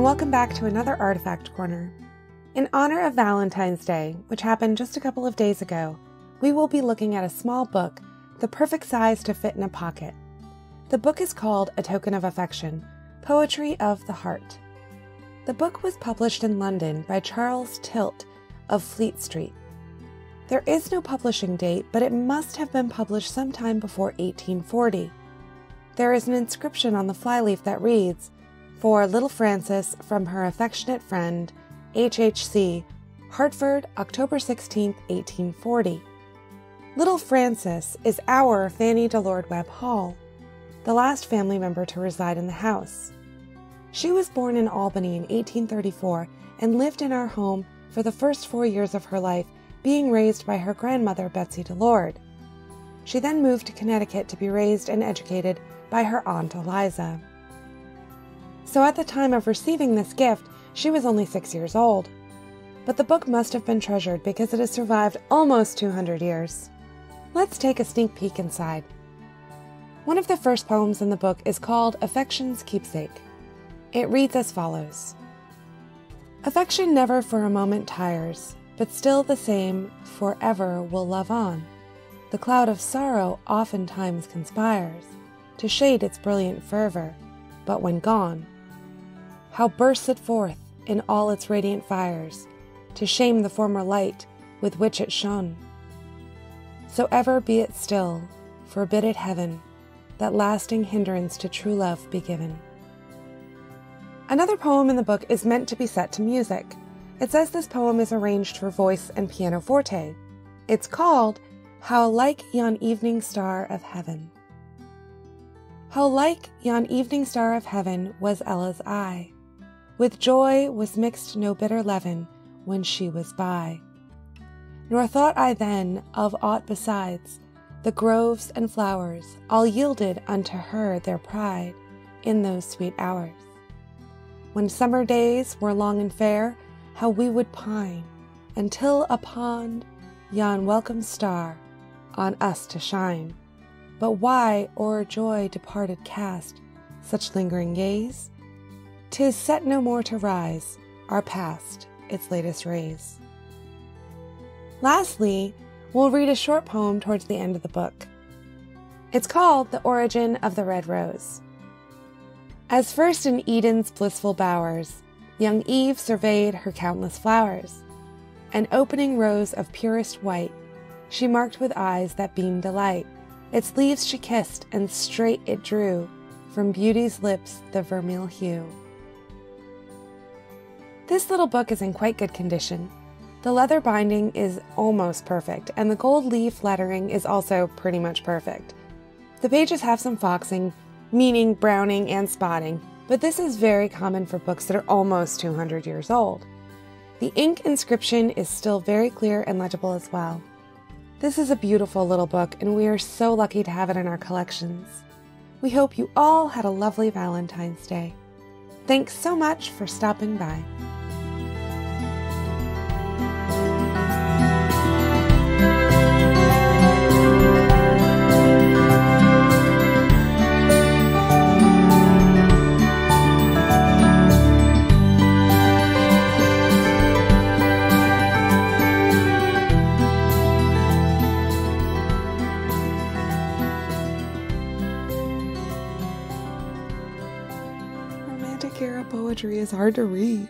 and welcome back to another Artifact Corner. In honor of Valentine's Day, which happened just a couple of days ago, we will be looking at a small book, the perfect size to fit in a pocket. The book is called A Token of Affection, Poetry of the Heart. The book was published in London by Charles Tilt of Fleet Street. There is no publishing date, but it must have been published sometime before 1840. There is an inscription on the flyleaf that reads, "For little Frances, from her affectionate friend, H.H.C., Hartford, October 16, 1840. Little Frances is our Fannie Delord Webb Hall, the last family member to reside in the house. She was born in Albany in 1834 and lived in our home for the first 4 years of her life, being raised by her grandmother Betsey Delord. She then moved to Connecticut to be raised and educated by her Aunt Eliza. So at the time of receiving this gift, she was only 6 years old. But the book must have been treasured because it has survived almost 200 years. Let's take a sneak peek inside. One of the first poems in the book is called Affection's Keepsake. It reads as follows. Affection never for a moment tires, but still the same forever will love on. The cloud of sorrow oftentimes conspires to shade its brilliant fervor, but when gone, how bursts it forth in all its radiant fires, to shame the former light with which it shone. So ever be it still, forbid it heaven, that lasting hindrance to true love be given. Another poem in the book is meant to be set to music. It says this poem is arranged for voice and pianoforte. It's called How Like Yon Evening Star of Heaven. How like yon evening star of heaven was Ella's eye. With joy was mixed no bitter leaven when she was by. Nor thought I then of aught besides, the groves and flowers all yielded unto her their pride in those sweet hours. When summer days were long and fair, how we would pine, until upon yon welcome star on us to shine. But why o'er joy departed cast such lingering gaze? 'Tis set no more to rise, are past its latest rays. Lastly, we'll read a short poem towards the end of the book. It's called The Origin of the Red Rose. As first in Eden's blissful bowers, young Eve surveyed her countless flowers. An opening rose of purest white, she marked with eyes that beamed delight. Its leaves she kissed, and straight it drew from beauty's lips the vermeil hue. This little book is in quite good condition. The leather binding is almost perfect, and the gold leaf lettering is also pretty much perfect. The pages have some foxing, meaning browning and spotting, but this is very common for books that are almost 200 years old. The ink inscription is still very clear and legible as well. This is a beautiful little book, and we are so lucky to have it in our collections. We hope you all had a lovely Valentine's Day. Thanks so much for stopping by. Romantic era poetry is hard to read.